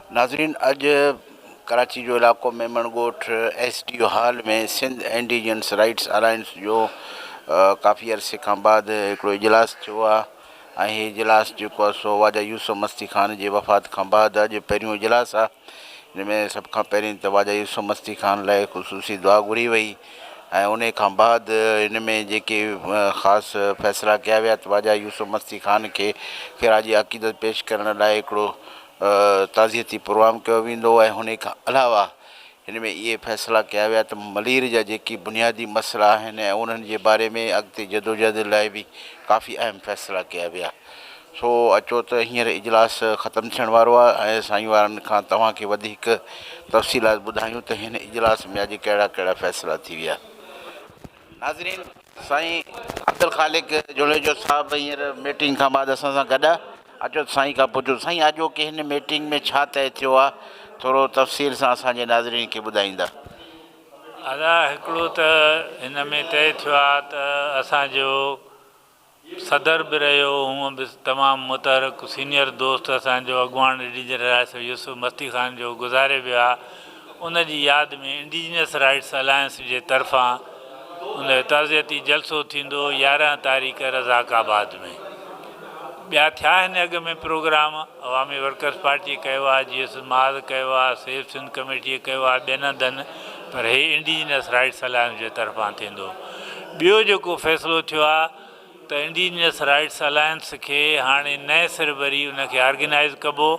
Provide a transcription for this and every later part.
नाज़रीन, अॼु कराची जो इलाइक़ो मेमण ॻोठ SDO हॉल में सिंध इंडिजिनस राइट्स अलायंस जो काफ़ी अरसे खां बाद हिकिड़ो इजलास थियो आहे। ऐं हीउ इजलास जेको आहे सो ख्वाजा यूसुफ मस्ती ख़ान जे वफ़ात खां बाद अॼु पहिरियों इजलास आहे। हिन में सभ खां पहिरीं त ख्वाजा यूसुफ मस्ती ख़ान लाइ ख़ुसूसी दुआ घुरी वई ऐं उन खां बाद हिन में जेके ख़ासि फ़ैसिला कया विया त ख्वाजा यूसुफ मस्ती ख़ान खे ख़िराजी अक़ीदत पेश करण लाइ हिकिड़ो ताज़ियती प्रोग्राम कयो वेंदो ऐं हुन खां अलावा हिन में इहे फ़ैसिला कया विया त मलीर जा जेकी बुनियादी मसइला आहिनि ऐं उन्हनि जे बारे में अॻिते जदोजहद लाइ बि काफ़ी अहम फ़ैसिला कया विया। सो अचो त हींअर इजलास ख़तमु थियण वारो आहे ऐं साईं वारनि खां तव्हांखे वधीक तफ़सीलात ॿुधायूं त हिन इजलास में अॼु कहिड़ा कहिड़ा फ़ैसिला थी विया। नाज़रीन, साईं अब्दुल ख़ालिक जुड़ेजो साहिबु हींअर मीटिंग खां बाद असां सां गॾु आहे। अचो साईं खां पुछो, साईं अॼो की हिन मीटिंग में छा तय थियो आहे, थोरो तफ़सील सां असांजे नाज़रीन खे ॿुधाईंदा। दादा, हिकिड़ो त हिन में तय थियो आहे त असांजो सदर बि रहियो, हूअं बि तमामु मुतहरक सीनियर दोस्त असांजो अॻवान इंडिजिनस यूसुफ मस्ती ख़ान जो गुज़ारे वियो आहे। उन जी यादि में इंडिजिनस राइट्स अलायंस जे तरफ़ां उन ताज़ियती जलसो थींदो 11 तारीख़ रज़ाकाबाद में। ॿिया थिया हिन अॻ में प्रोग्राम, अवामी वर्कर्स पार्टीअ कयो आहे, GS माज़ कयो आहे, सेफ सिंध कमेटीअ कयो आहे, ॿियनि हंधनि, पर हे इंडिजिनस राइट्स अलायंस जे तरफ़ां थींदो। ॿियो जेको फ़ैसिलो थियो आहे त इंडिजिनस राइट्स अलायंस खे हाणे नए सिर वरी उनखे ऑर्गेनाइज़ कबो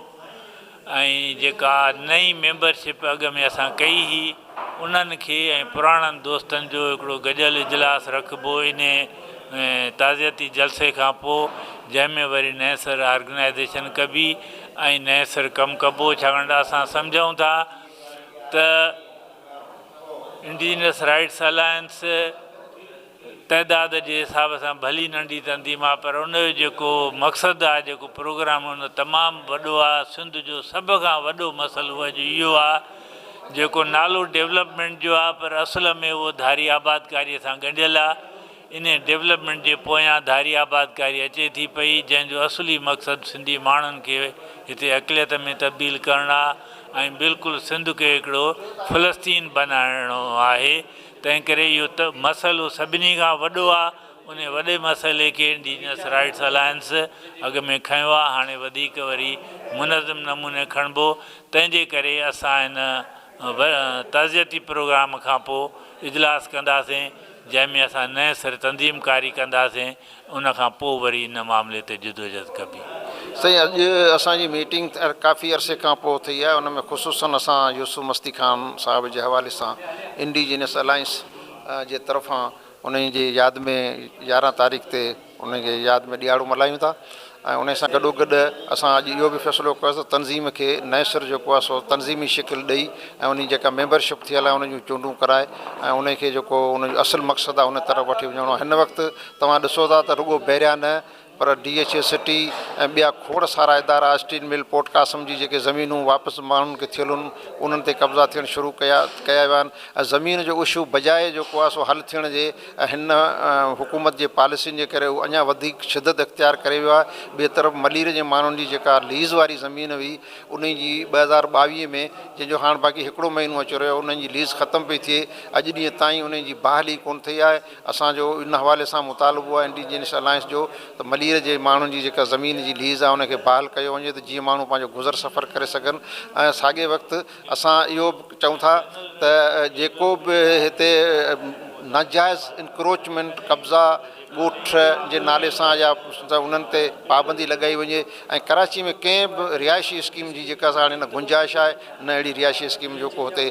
ऐं जेका नई मेंबरशिप अॻ में असां कई हुई उन्हनि खे ऐं पुराणनि दोस्तनि जो हिकिड़ो गॾियल इजलास रखिबो इन ताज़ियती जलसे खां पोइ, जंहिंमें वरी नए सिर ऑर्गेनाइज़ेशन कबी ऐं नए सिर कमु कबो। छाकाणि त असां सम्झूं था त इंडिजिनस राइट्स अलायंस तइदाद जे हिसाब सां भली नंढी तंदीमा, पर उनजो जेको मक़सदु आहे, जेको प्रोग्राम उन तमामु वॾो आहे। सिंध जो सभ खां वॾो मसइलो अॼु इहो आहे जेको नालो डेवलपमेंट जो आहे, पर असुल में उहो धारी आबादकारीअ सां ॻंढियल आहे। इन डेवलपमेंट जे पोयां धारी आबादकारी अचे थी पई, जंहिंजो असुली मक़सदु सिंधी माण्हुनि खे हिते अक़लियत में तब्दील करणु आहे ऐं बिल्कुलु सिंध खे हिकिड़ो फ़लस्तीन बनाइणो आहे। तंहिं करे इहो त मसइलो सभिनी खां वॾो आहे। उन वॾे मसइले खे इंडिजिनस राइट्स अलायंस अॻ में खयों आहे, हाणे वधीक वरी मुनज़म नमूने खणिबो। तंहिंजे करे असां हिन ताज़ियती प्रोग्राम खां पोइ इजलास कंदासीं, जंहिंमें असां नए सिर तंज़ीमकारी कंदासीं। उनखां पोइ वरी इन मामले ते जिदोजहद कबी। साईं, अॼु असांजी मीटिंग काफ़ी अरसे खां पोइ थी आहे। उन में ख़ुसूसन असां यूसुफ मस्ती ख़ान साहिब जे हवाले सां इंडिजिनस अलायंस जे तरफ़ां उन जी यादि में 11 तारीख़ ते उन जे यादि में ॾियारो मल्हायूं था। ऐं उन सां गॾोगॾु असां अॼु इहो बि फ़ैसिलो कयोसीं त तनज़ीम खे नए सिर जेको आहे सो तनज़ीमी शिकिल ॾेई ऐं उन जेका मेंबरशिप थियल आहे उन जूं चूंडूं कराए ऐं उनखे जेको उन जो असुलु मक़सदु आहे उन तरफ़ वठी वञिणो आहे। हिन वक़्तु तव्हां ॾिसो था त रुॻो बैरिया न पर DHA सिटी ऐं ॿिया खोड़ सारा इदारा, स्टील मिल, पोर्ट कासम जी जेके ज़मीनूं वापसि माण्हुनि खे थियल आहिनि उन्हनि ते कब्ज़ा थियणु शुरू कया विया आहिनि। ऐं ज़मीन जो इशू बजाए जेको आहे सो हल थियण जे हिन हुकूमत जे पॉलिसियुनि जे करे उहो अञा वधीक शिदत इख़्तियार करे वियो आहे। ॿिए तरफ़ मलीर जे माण्हुनि जी जेका लीज़ वारी ज़मीन हुई उन जी 2022 में, जंहिंजो हाणे बाक़ी हिकिड़ो महीनो अची रहियो, उन्हनि जी लीज़ ख़तमु पई थिए, अॼु ॾींहं ताईं उन जी बहाली कोन थी आहे। असांजो इन हवाले सां मुतालबो आहे इंडिजिनस अलायंस जो त मलीर जे माण्हुनि जी जेका ज़मीन जी लीज़ आहे उनखे बहाल कयो वञे त जीअं माण्हू पंहिंजो गुज़र सफ़र करे सघनि। ऐं साॻे वक़्तु असां इहो चऊं था त जेको बि हिते नाजाइज़ इंक्रोचमेंट कब्ज़ा ॻोठ जे नाले सां या उन्हनि ते पाबंदी लॻाई वञे ऐं कराची में कंहिं बि रिहाइशी स्कीम जी जेका हाणे न गुंजाइश आहे, न अहिड़ी रिहाइशी स्कीम जेको हुते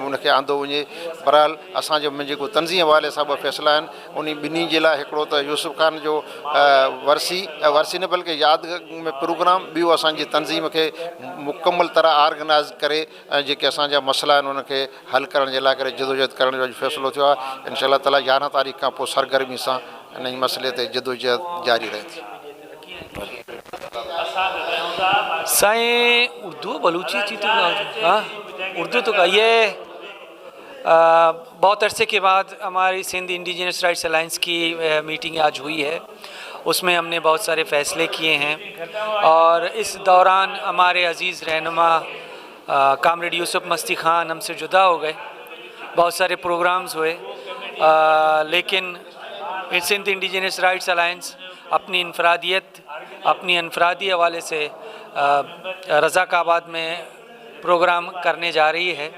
उनखे आंदो वञे। बहरहाल असांजो जेको तनज़ीम हवाले सां ॿ फ़ैसिला आहिनि, उन ॿिन्ही जे लाइ हिकिड़ो त यूसुफ ख़ान जो वरसी न बल्कि यादि में प्रोग्राम, ॿियो असांजी तनज़ीम खे मुकमल तरह ऑर्गेनाइज़ करे ऐं जेके असांजा मसइला आहिनि उनखे हल करण जे लाइ करे जदोजहद करण जो फ़ैसिलो थियो आहे। इंशाअल्लाह ताला 11 तारीख़ खां पोइ सरगर्मी सां इन मसइले ते जदोजहद जारी रहे थी। साईं उर्दू बलूची थी तो उर्दू तो का ये बहुत अरसे के बाद हमारी सिंध इंडिजिनस राइट्स अलायंस की मीटिंग आज हुई है उसमें हमने बहुत सारे फ़ैसले किए हैं। और इस दौरान हमारे अज़ीज़ रहनुमा कामरेड यूसुफ मस्ती ख़ान हमसे जुदा हो गए। बहुत सारे प्रोग्राम्स हुए, लेकिन सिंध इंडिजिनस राइट्स अलायंस अपनी अनफरादी हवाले से रज़ाकाबाद में प्रोग्राम करने जा रही है।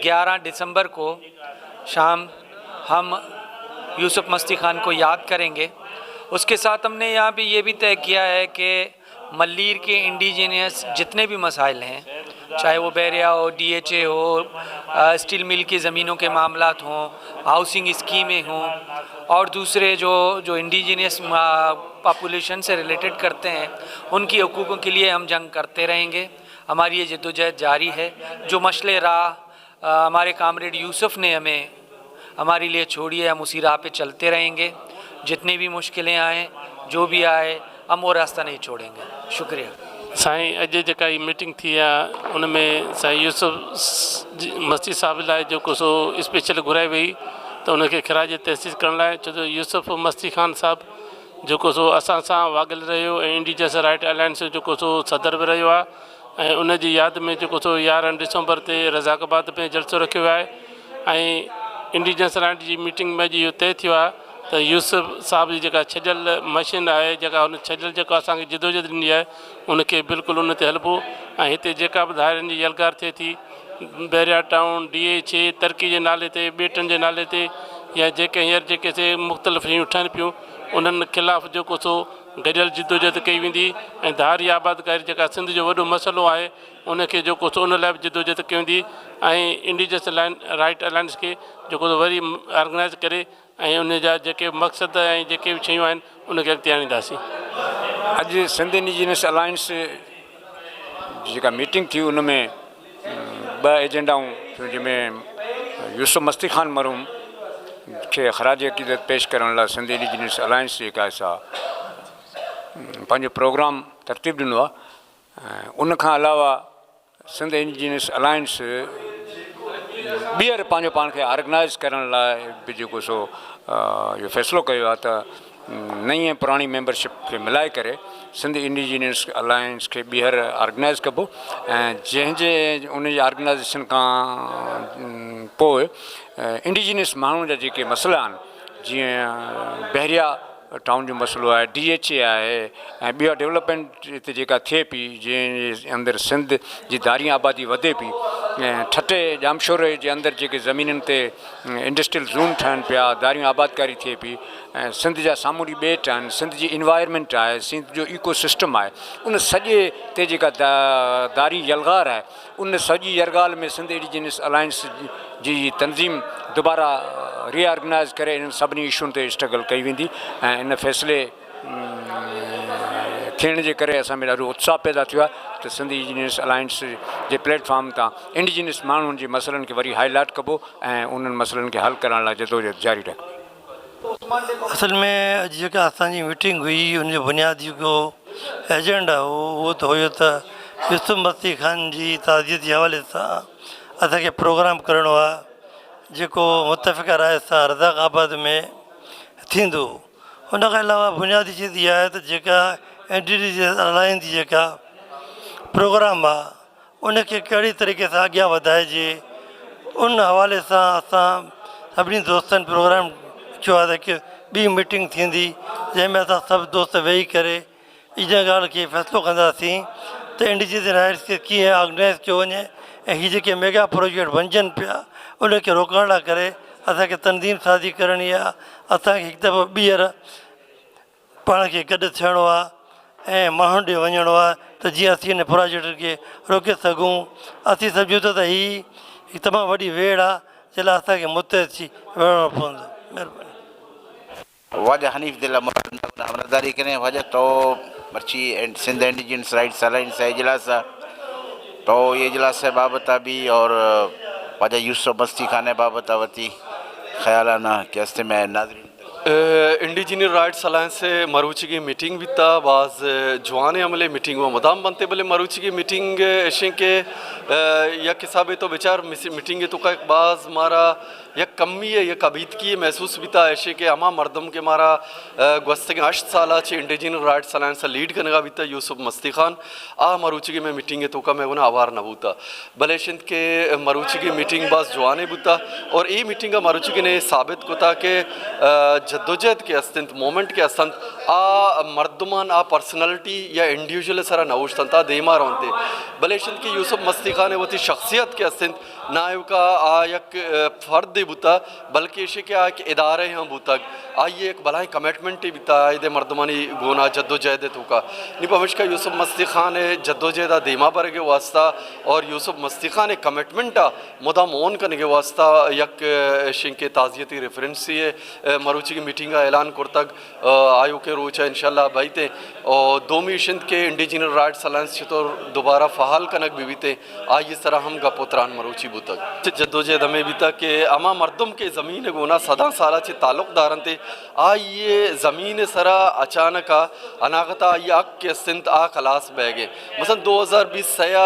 11 दिसंबर को शाम हम यूसुफ मस्ती ख़ान को याद करेंगे। उसके साथ हमने यहाँ पे ये भी तय किया है कि मल्लीर के इंडिजीनियस जितने भी मसाइल हैं, चाहे वो बैरिया हो, DHA हो, स्टील मिल की ज़मीनों के मामलात हों, हाउसिंग स्कीमें हों, और दूसरे जो इंडिजीनियस पॉपुलेशन से रिलेटेड करते हैं, उनकी हकूक़ों के लिए हम जंग करते रहेंगे। हमारी ये जद्दोजहद जारी है। जो मशले राह हमारे कामरेड यूसुफ ने हमारे लिए छोड़ी है, हम उसी राह पे चलते रहेंगे। जितनी भी मुश्किलें आएँ, जो भी आए, हम वो रास्ता नहीं छोड़ेंगे। शुक्रिया। साईं, अॼु जेका ही मीटिंग थी आहे उन में साईं यूसुफ मस्ती साहिब लाइ जेको सो स्पेशल घुराई वई त उनखे ख़िराज तहसीस करण लाइ, छो जो यूसुफ मस्ती ख़ान साहिबु जेको सो असां सां वागल रहियो ऐं इंडिजिनस राइट अलायंस जेको सो सदर बि रहियो आहे, ऐं उन जी यादि में जेको सो 11 दिसंबर ते रज़ाकाबाद में जलसो रखियो आहे। ऐं इंडिजिनस राइट जी मीटिंग में इहो तय थियो आहे त यूसुफ साहिब जी जेका छॾियल मशीन आहे, जेका हुन छॾियल जेको असांखे जदोजहद ॾिनी आहे, उनखे बिल्कुलु उन ते हलिबो। ऐं हिते जेका बि धारियुनि जी यलगार थिए थी, बैरिया टाउन, DHA तरक़ी जे नाले ते, ॿेटनि जे नाले ते, या जेके हींअर जेके से मुख़्तलिफ़ शयूं ठहनि पियूं, उन्हनि ख़िलाफ़ु जेको सो गॾियल जदोजहद कई वेंदी। ऐं धारी आबादकारी जेका सिंध जो वॾो मसइलो आहे, उनखे जेको सो उन लाइ बि जदोजहद कई वेंदी। ऐं इंडिजिनस राइट अलायंस खे जेको सो वरी ऑर्गेनाइज़ करे ऐं उन जा जेके मक़सद ऐं जेके बि शयूं आहिनि उनखे अॻिते आणींदासीं। अॼु सिंध इंडिजिनस अलायंस जेका मीटिंग थी उन में 2 एजेंडाऊं, जंहिंमें यूसुफ मस्ती ख़ान मरहूम खे ख़राज अक़ीदत पेश करण लाइ सिंध इंडिजिनस अलायंस जेका आहे पंहिंजो प्रोग्राम तरतीब ॾिनो आहे। उन खां अलावा सिंध इंडिजिनस अलायंस ॿीहर पंहिंजो पाण खे ऑर्गेनाइज़ करण लाइ बि जेको सो इहो फ़ैसिलो कयो आहे त नई ऐं पुराणी मेंबरशिप खे मिलाए करे सिंध इंडिजिनस अलायंस खे ॿीहर ऑर्गेनाइज़ कबो। ऐं जंहिंजे उन जी ऑर्गेनाइज़ेशन खां पोइ इंडिजिनस माण्हुनि जा जेके मसइला आहिनि, जीअं बहरिया टाउन जो मसइलो आहे, DHA आहे, ऐं ॿिया डेवलपमेंट हिते जेका थिए पई, जंहिंजे अंदरि सिंध जी धारी आबादी वधे पई, ऐं ठटे जामशोरे जे अंदरि जेके ज़मीननि ते इंडस्ट्रियल ज़ोन ठहनि पिया, धारियूं आबादकारी थिए पई, ऐं सिंध जा सामूंडी ॿेट आहिनि, सिंध जी इन्वायरमेंट आहे, सिंध जो इको सिस्टम आहे, उन सॼे ते जेका धारी यलगार आहे, उन सॼी यरगाल में सिंध इंडिजिनस अलायंस जी तंज़ीम दुबारा रीऑर्गेनाइज़ करे इन्हनि सभिनी इशुनि ते स्ट्रगल कई वेंदी। ऐं इन फ़ैसिले थियण जे करे असां में ॾाढो उत्साह पैदा थियो आहे त सिंध इंडिजिनस अलायंस जे प्लेटफॉर्म तां इंडिजिनस माण्हुनि जे मसइलनि खे वरी हाईलाइट कबो ऐं उन्हनि मसइलनि खे हल करण लाइ जदोजहद जारी रखबी। असल में अॼु जेका असांजी मीटिंग हुई, उनजो बुनियादी जेको एजेंडा हो उहो त हुयो त यूसुफ मस्ती ख़ान जी ताज़ियत जे हवाले सां असांखे प्रोग्राम करिणो आहे, जेको मुतफ़िक़ राय सां रज़ाकाबाद में थींदो। हुन खां अलावा बुनियादी चीज़ इहा आहे त जेका इंडिजिनस अलायंस जी जेका प्रोग्राम आहे, उनखे कहिड़ी तरीक़े सां अॻियां वधाइजे, उन हवाले सां असां सभिनी दोस्तनि प्रोग्राम कयो आहे त हिकु ॿी मीटिंग थींदी, जंहिंमें असां सभु दोस्त वेही करे इन ॻाल्हि खे फ़ैसिलो कंदासीं त इंडिजिनस राइट्स खे कीअं ऑर्गेनाइज़ कयो वञे, ऐं हीअ जेके मेगा प्रोजेक्ट बणजनि पिया उनखे रोकण लाइ करे असांखे तनज़ीम साज़ी करणी आहे। असांखे हिकु दफ़ो ॿीहर पाण खे गॾु थियणो आहे ऐं माण्हुनि ॾे वञिणो आहे त जीअं असीं हिन प्रोजेक्ट खे रोके सघूं। असीं सम्झूं था त हीअ हिकु तमामु वॾी वेड़ आहे जंहिं लाइ असांखे मुतहद थी विहणो पवंदो। महिरबानी। वाजा हनीफ दिल्ला मुरादारी करें वाजा तो मर्ची and Sindh indigenous rights alliance इजलास तो ये इजलास बाबत भी और वाजा यूसुफ मस्ती खाने बाबत वती ख्यालाना के हस्ते में नाजरीन इंडिजिनियस राइट्स अलायंस से मरूची की मीटिंग भी था बाज जवान अमले मीटिंग हुआ मदाम बनते बोले मरूची की मीटिंग ऐसे के या किसाबे तो बेचार मीटिंग तो का बाज मारा या कमी है या कबीत की महसूस भी था ऐसे के अमा मर्दम के मारा गुस्ते के 8 साल चे इंडिजिनियस राइट्स अलायंस लीड करने का भी था यूसुफ मस्ती खान आ मरूची की मैं मीटिंग तो का मैं उन्हें आवार न बूता बलेशिंद के मरूची की मीटिंग बाज जवाने बूता और ये मीटिंग का मरूची की ने साबित को था कि जद्दोजहद के अस्तिंत मोमेंट के अस्तिंत आ मर्दमान आ पर्सनलिटी या इंडिविजुअल सारा नवुश्तंता देमा रोंते बलेशिंद की यूसुफ मस्ती खान वो थी शख्सियत के अस्तिंत नायब का आ यक फर्द बुता बल्कि इसे क्या कि इदारे हैं बुता आइए एक भलाई कमिटमेंट ही बिता आए मर्दमानी गोना जद्दोजहद तो का निपमिश का यूसुफ मस्ती खान है जद्दोजहद देमा पर के वास्ता और यूसुफ मस्ती खान कमिटमेंट मुदा मोन करने के वास्ता यक शिंग के ताज़ियती रेफरेंस है मरूची की मीटिंग का ऐलान करतक आयु के रोचा इंशाल्लाह बाईते और दोमी शिंद के इंडिजिनियस राइट्स अलायंस तो दोबारा फ़हाल कनक भी बीते आज इस तरह हम गपोत्रान मरूची बुतक जद्दोजहद हमें भी तक के अमा मर्दम के ज़मीन गोना सदा साला चे ताल्लुक़दारन थे आ ये ज़मीन सरा अचानक अनागता ये अक के सिंत आ खलास बह गए मसलन 2020 सया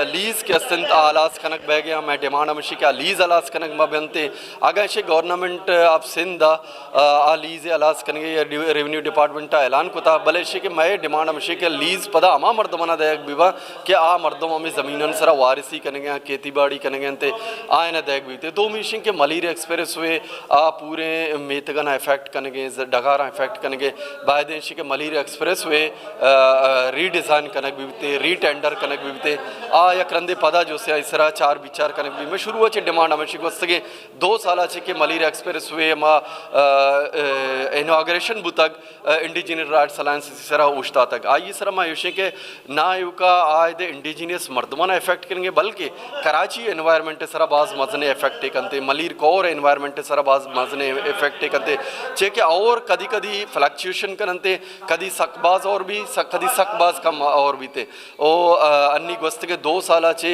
लीज़ के सिंत आलास कनक बह गया मैं डिमांड मशी क्या लीज़ अलास कनक में बनते अगर इसे गवर्नमेंट आप सिंध आ लीज़ अलास कनगे या रेवेन्यू डिपार्टमेंट ऐलान को था भले इसे कि मैं डिमांड मशी के लीज़ पदा अमा मर्दमना दयक बिवा कि आ मर्दम हमें ज़मीन सरा वारिसी कनेंगे खेती बाड़ी कनेंगे ते आए न दयक भी थे दो मीशिंग के मलीर एक्सप्रेस हुए आ पूरे मेतगना इफेक्ट कनेंगे डगारा इफेक्ट कनेंगे बायदेशी के मलीर एक्सप्रेस हुए रीडिज़ाइन कनक भी थे रीटेंडर कनक भी थे आ या करंदे पदा जो से इसरा 4 विचार कनक भी मैं शुरू अच्छे डिमांड हमेशा को सके 2 साल अच्छे के मलीर एक्सप्रेस हुए मा इनॉग्रेशन बुतक इंडिजिनियस राइट्स अलायंस सरा उश्ता तक आई सरा मा युशे के ना युका आए दे इंडिजिनियस मर्दमाना इफेक्ट करेंगे बल्कि कराची एनवायरनमेंट सरा बाज मजने इफेक्ट करते मलीर कोर एनवायरनमेंट सरा बाज मजने इफेक्ट करते चे के और कदी कदी फ्लक्चुएशन करते कदी सकबाज और भी कदी सकबाज कम और भी थे ओ अन्नी गोस्त के 2 साल चे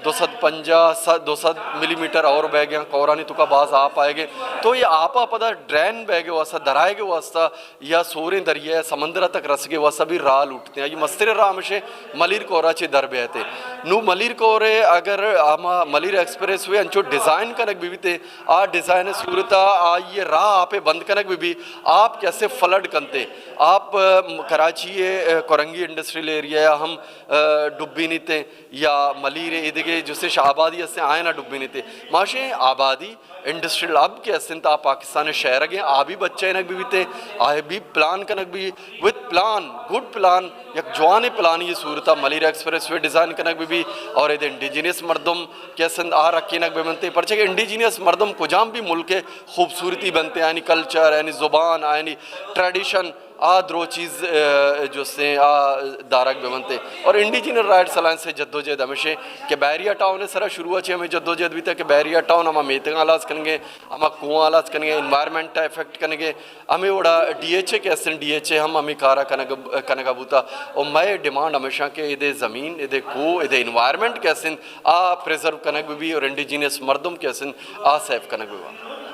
250 मिलीमीटर और बह गया कौरानी तुका बाज आ पाएगे तो ये आपा पदा ड्रैन बह गए वास्ता दराए के वास्ता या सोरे दरिया समंदर तक रस के वास्ता भी राल उठते हैं ये मस्तिर रामशे मलिर कोरा चे दर बहते नू मलिर कोरे अगर आमा मलिर एक्सप्रेस हुए अंचो डिज़ाइन कनक भी थे आ डिज़ाइन सूरता आ ये राह आपे बंद कनक भी आप कैसे फ्लड करते आप कराची कोरंगी इंडस्ट्रियल एरिया हम डुब्बी नहीं थे या मलिर इधर जिससे आबादी से आए ना डुब्बी नहीं थे माशे आबादी इंडस्ट्रियल अब के अस्तिंत आ पाकिस्तान शहर गए आ भी बच्चे नक भी थे आए भी प्लान कनक भी विद प्लान गुड प्लान एक जवान प्लान ये सूरत मलिर एक्सप्रेस वे डिज़ाइन कनक भी और ये इंडिजिनियस मर्दम के अस्तिंत आ रखे नक भी बनते परचे इंडिजिनियस मर्दम कुजाम भी मुल्क के खूबसूरती बनते यानी कल्चर यानी ज़ुबान यानी ट्रेडिशन आ द्रो चीज़ जो से आ दारक बनते और इंडिजिनियस राइट्स अलायंस से जद्दोजहद हमेशा के बैरिया टाउन ने सरा शुरू अच्छे हमें जद्दोजहद भी था कि बैरिया टाउन हम मेतंग आलाज करेंगे हम कुआं आलाज करेंगे इन्वायरमेंट इफेक्ट करेंगे हमें बड़ा DHA के असन DHA हम हमें कारा कनका बूता और मैं डिमांड हमेशा के इधे ज़मीन इधे को इधे इन्वायरमेंट के असन आ प्रिजर्व कनक भी और इंडिजिनियस मर्दम के असन आ सेफ कनक भी